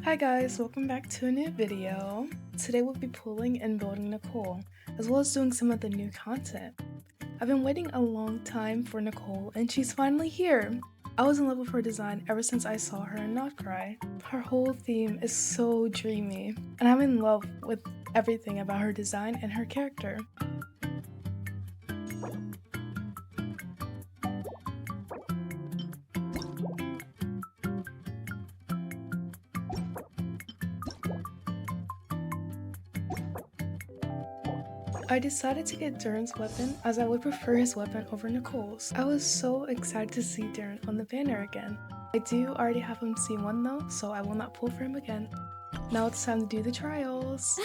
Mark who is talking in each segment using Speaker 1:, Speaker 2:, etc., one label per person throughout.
Speaker 1: Hi guys, welcome back to a new video. Today we'll be pulling and building Nicole, as well as doing some of the new content. I've been waiting a long time for Nicole and she's finally here! I was in love with her design ever since I saw her in Not Cry. Her whole theme is so dreamy, and I'm in love with everything about her design and her character. I decided to get Durin's weapon as I would prefer his weapon over Nicole's. I was so excited to see Durin on the banner again. I do already have him C1 though, so I will not pull for him again. Now it's time to do the trials.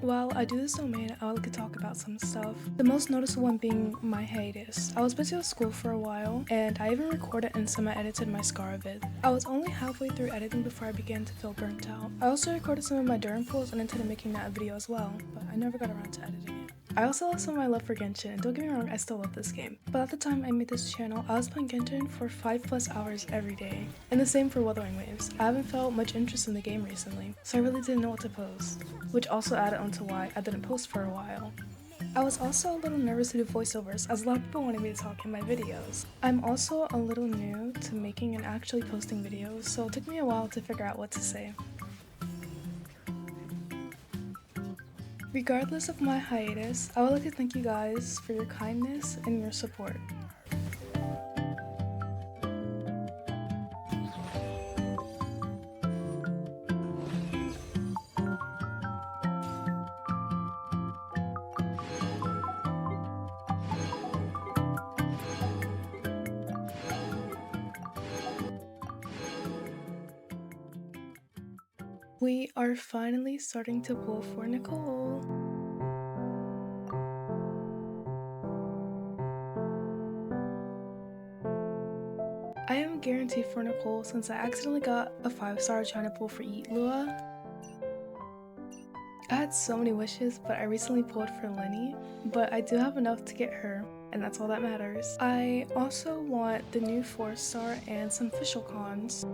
Speaker 1: While I do this domain, I would like to talk about some stuff. The most noticeable one being my hiatus. I was busy with school for a while, and I even recorded and semi-edited my Scar vid. I was only halfway through editing before I began to feel burnt out. I also recorded some of my Durin pulls and intended making that a video as well, but I never got around to editing it. I also lost some of my love for Genshin, and don't get me wrong, I still love this game. But at the time I made this channel, I was playing Genshin for 5+ hours every day. And the same for Wuthering Waves. I haven't felt much interest in the game recently, so I really didn't know what to post, which also added on to why I didn't post for a while. I was also a little nervous to do voiceovers, as a lot of people wanted me to talk in my videos. I'm also a little new to making and actually posting videos, so it took me a while to figure out what to say. Regardless of my hiatus, I would like to thank you guys for your kindness and your support. We are finally starting to pull for Nicole. I am guaranteed for Nicole since I accidentally got a 5-star trying to pull for Eat Lua. I had so many wishes, but I recently pulled for Lenny, but I do have enough to get her, and that's all that matters. I also want the new 4-star and some official cons.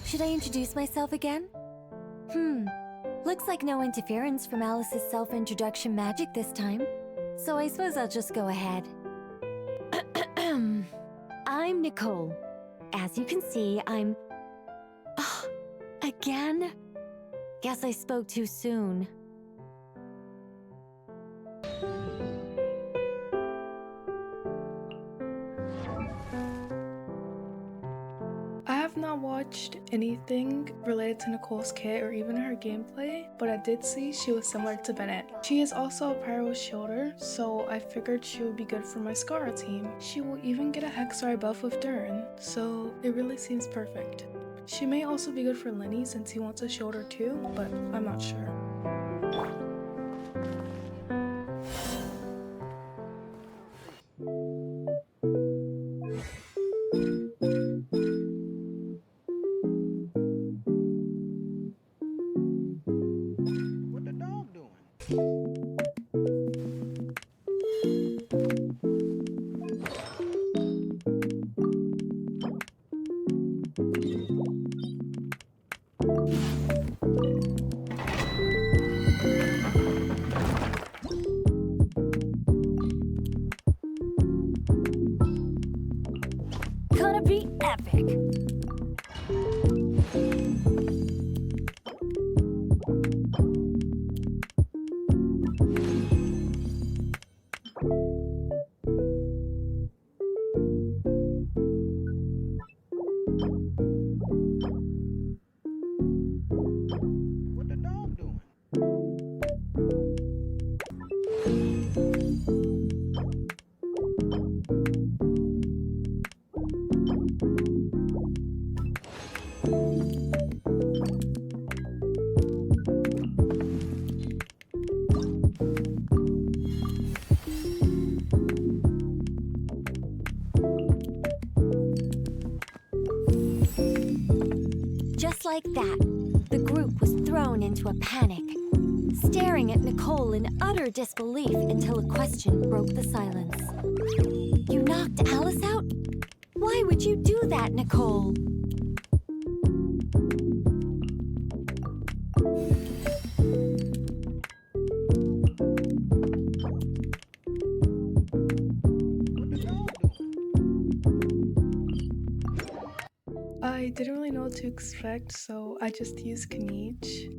Speaker 2: Should I introduce myself again? Looks like no interference from Alice's self-introduction magic this time. So I suppose I'll just go ahead. I'm Nicole. As you can see, I'm... again? Guess I spoke too soon.
Speaker 1: I have not watched anything related to Nicole's kit or even her gameplay, but I did see she was similar to Bennett. She is also a pyro shielder, so I figured she would be good for my Scar team. She will even get a Hexar buff with Durin, so it really seems perfect. She may also be good for Lenny since he wants a shielder too, but I'm not sure.
Speaker 2: gonna be epic!
Speaker 3: What the dog doing?
Speaker 2: Just like that, the group was thrown into a panic, staring at Nicole in utter disbelief until a question broke the silence. You knocked Alice out? Why would you do that, Nicole?
Speaker 3: What the dog doing?
Speaker 1: I didn't really know what to expect, so I just used Kaniche.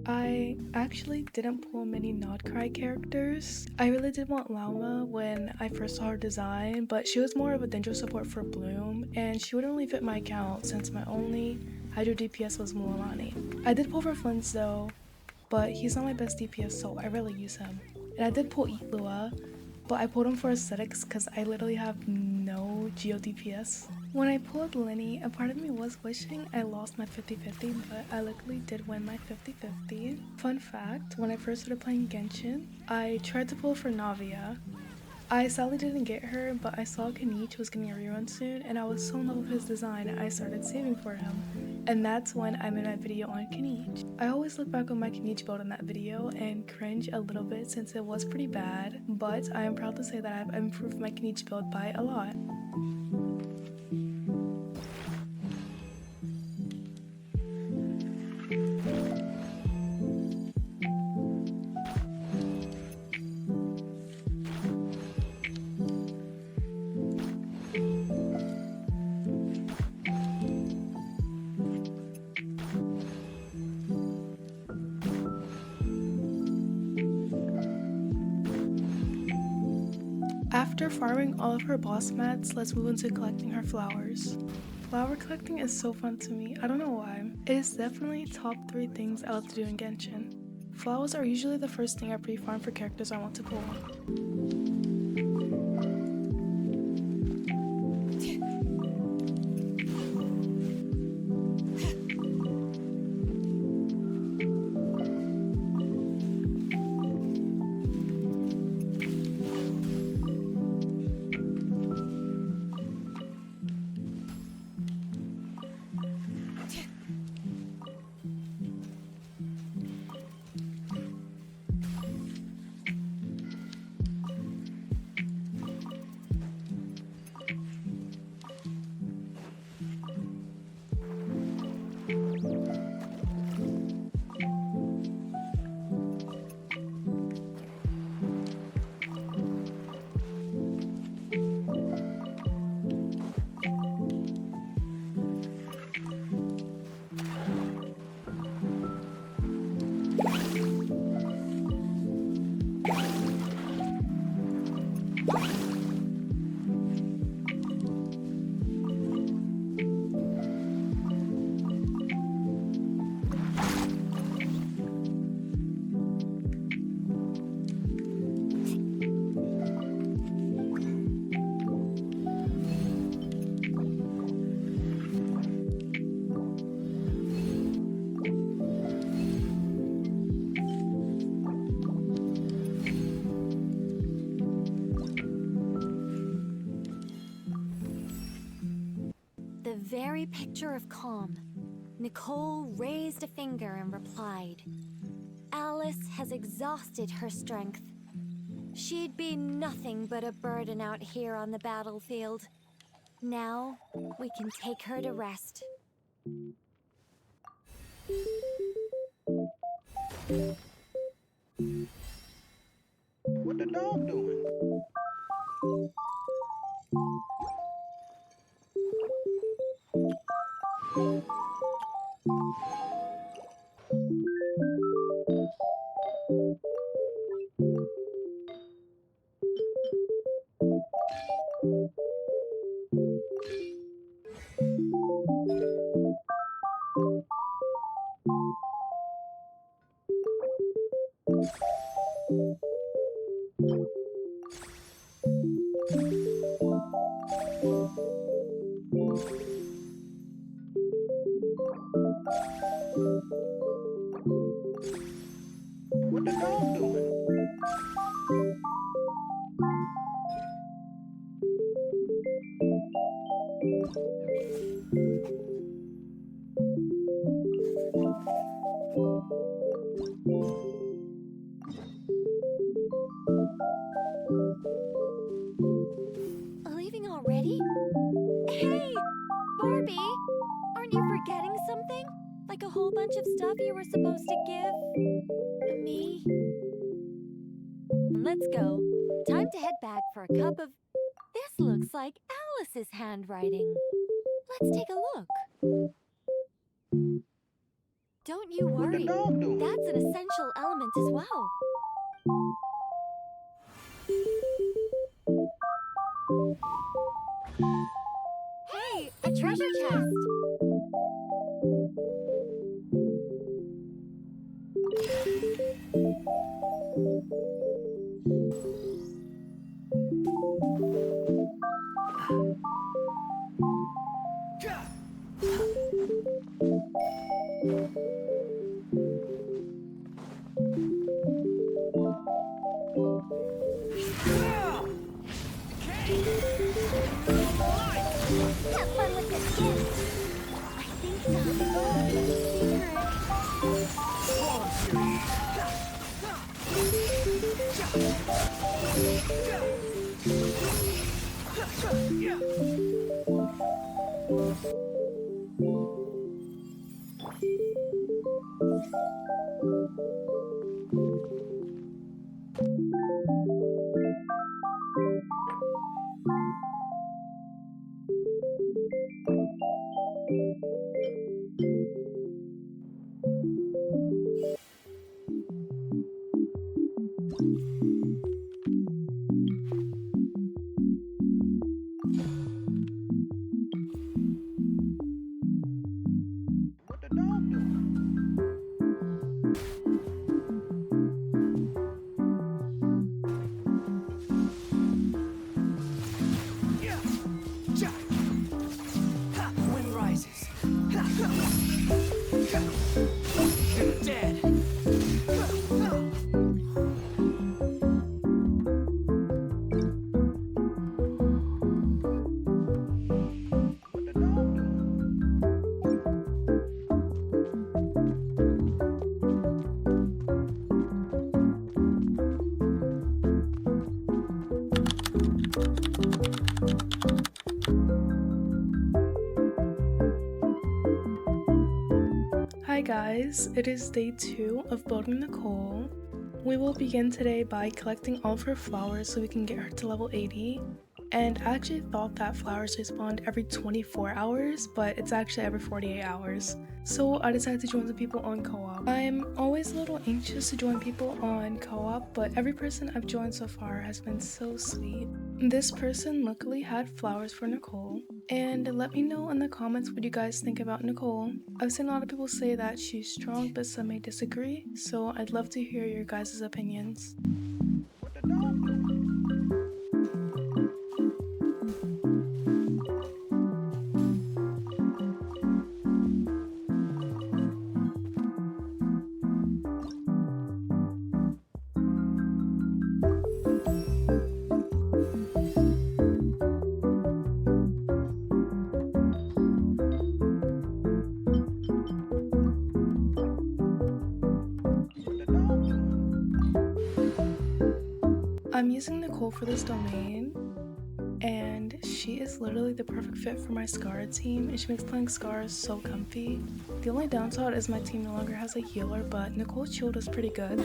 Speaker 1: I actually didn't pull many Nodcry characters. I really did want Lauma when I first saw her design, but she was more of a Dendro support for Bloom, and she wouldn't really fit my account since my only Hydro DPS was Mualani. I did pull for Flint's though, but he's not my best DPS, so I rarely use him. And I did pull Eatlua, but I pulled him for aesthetics because I literally have no Geo DPS. When I pulled Lenny, a part of me was wishing I lost my 50-50, but I luckily did win my 50-50. Fun fact, when I first started playing Genshin, I tried to pull for Navia. I sadly didn't get her, but I saw Kaniche was getting a rerun soon, and I was so in love with his design, I started saving for him. And that's when I made my video on Kaniche. I always look back on my Kaniche build in that video and cringe a little bit since it was pretty bad, but I am proud to say that I've improved my Kaniche build by a lot. After farming all of her boss mats, let's move into collecting her flowers. Flower collecting is so fun to me, I don't know why. It is definitely top 3 things I love to do in Genshin. Flowers are usually the first thing I pre-farm for characters I want to pull.
Speaker 2: The very picture of calm. Nicole raised a finger and replied, Alice has exhausted her strength. She'd be nothing but a burden out here on the battlefield. Now, we can take her to rest.
Speaker 3: What the dog doing? What the dog doing?
Speaker 2: Leaving already? Hey! Barbie! Aren't you forgetting something? Like a whole bunch of stuff you were supposed to give me? Let's go. Time to head back for a cup of... This looks like Alice's handwriting. Let's take a look. Don't you
Speaker 3: What the
Speaker 2: worry.
Speaker 3: dog doing?
Speaker 2: That's an essential element as well. Hey, a treasure chest! Have fun with this gift! I think
Speaker 3: What the dog doing?
Speaker 4: Wind rises. Dead.
Speaker 3: What the dog doing?
Speaker 1: Hi guys, it is day 2 of building Nicole. We will begin today by collecting all of her flowers so we can get her to level 80. And I actually thought that flowers respawned every 24 hours, but it's actually every 48 hours. So I decided to join the people on co-op. I'm always a little anxious to join people on co-op, but every person I've joined so far has been so sweet. This person luckily had flowers for Nicole. And let me know in the comments what you guys think about Nicole. I've seen a lot of people say that she's strong, but some may disagree, so I'd love to hear your guys' opinions.
Speaker 3: What the dog doing? What the dog doing?
Speaker 1: I'm using Nicole for this domain, and she is literally the perfect fit for my Scar team, and she makes playing Scars so comfy. The only downside is my team no longer has a healer, but Nicole's shield is pretty good.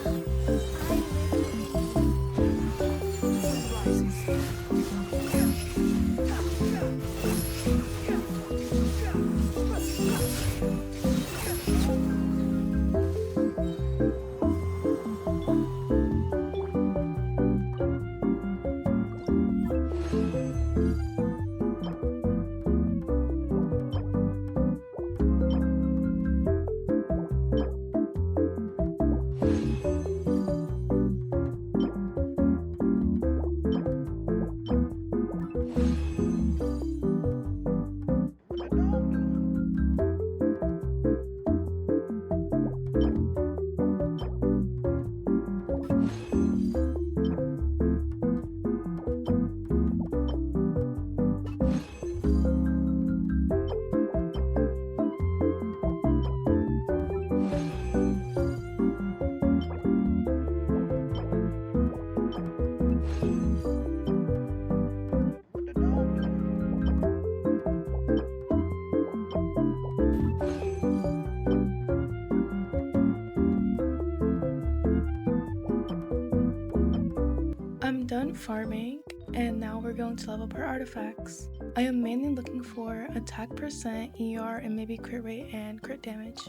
Speaker 1: done farming, and now we're going to level up our artifacts. I am mainly looking for attack percent, ER, and maybe crit rate and crit damage.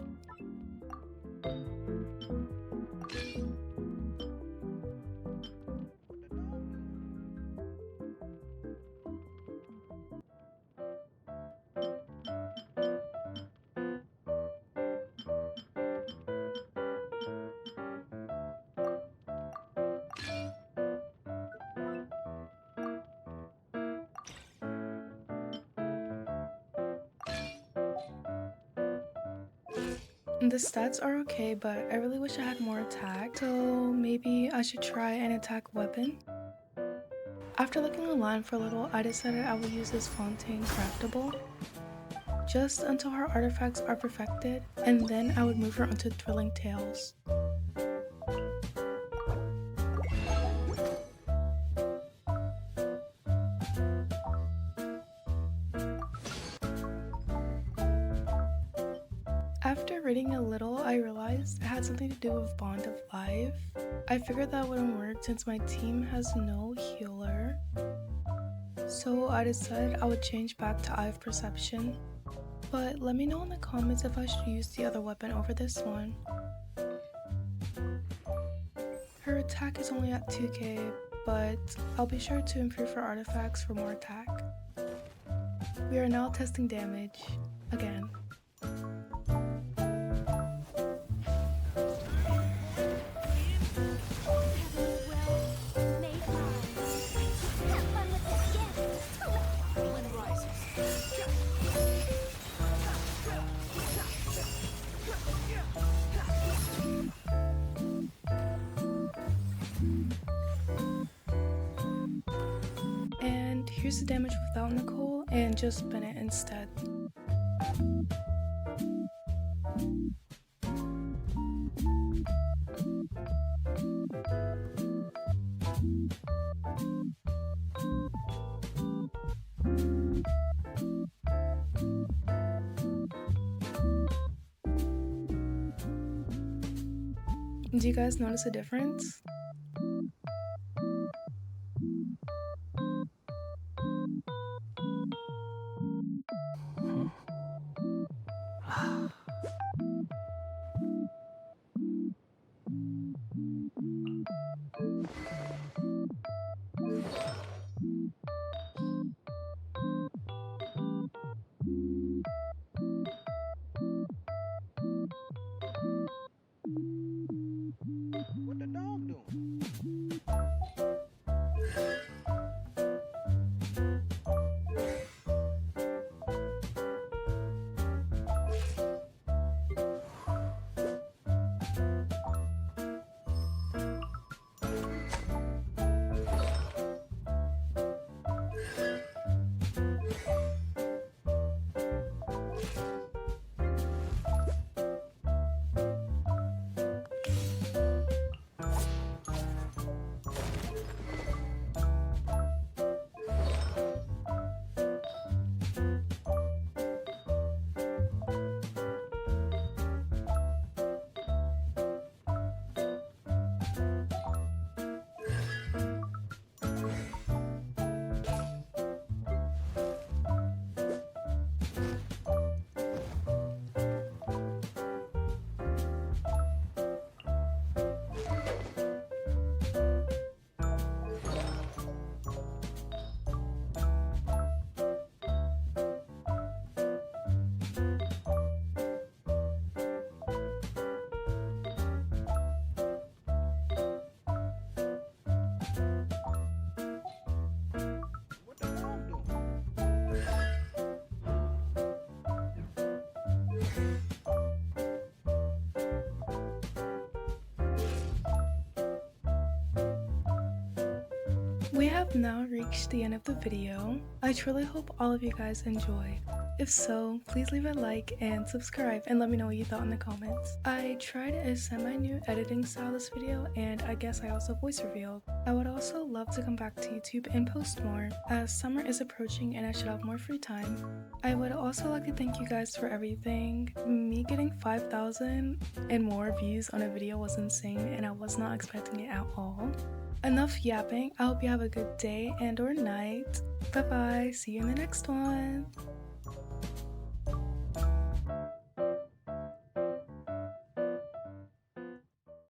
Speaker 1: The stats are okay, but I really wish I had more attack, so maybe I should try an attack weapon. After looking online for a little, I decided I would use this Fontaine craftable, just until her artifacts are perfected, and then I would move her onto Thrilling Tales. After reading a little, I realized it had something to do with Bond of Life. I figured that wouldn't work since my team has no healer, so I decided I would change back to Eye of Perception. But let me know in the comments if I should use the other weapon over this one. Her attack is only at 2k, but I'll be sure to improve her artifacts for more attack. We are now testing damage again. And here's the damage without Nicole, and just spin it instead. Do you guys notice a difference?
Speaker 3: What the dog doing? What the dog doing?
Speaker 1: We have now reached the end of the video. I truly hope all of you guys enjoyed. If so, please leave a like and subscribe and let me know what you thought in the comments. I tried a semi-new editing style this video, and I guess I also voice revealed. I would also love to come back to YouTube and post more, as summer is approaching and I should have more free time. I would also like to thank you guys for everything. Me getting 5,000 and more views on a video was insane, and I was not expecting it at all. Enough yapping. I hope you have a good day and or night. Bye bye. See you in the next one.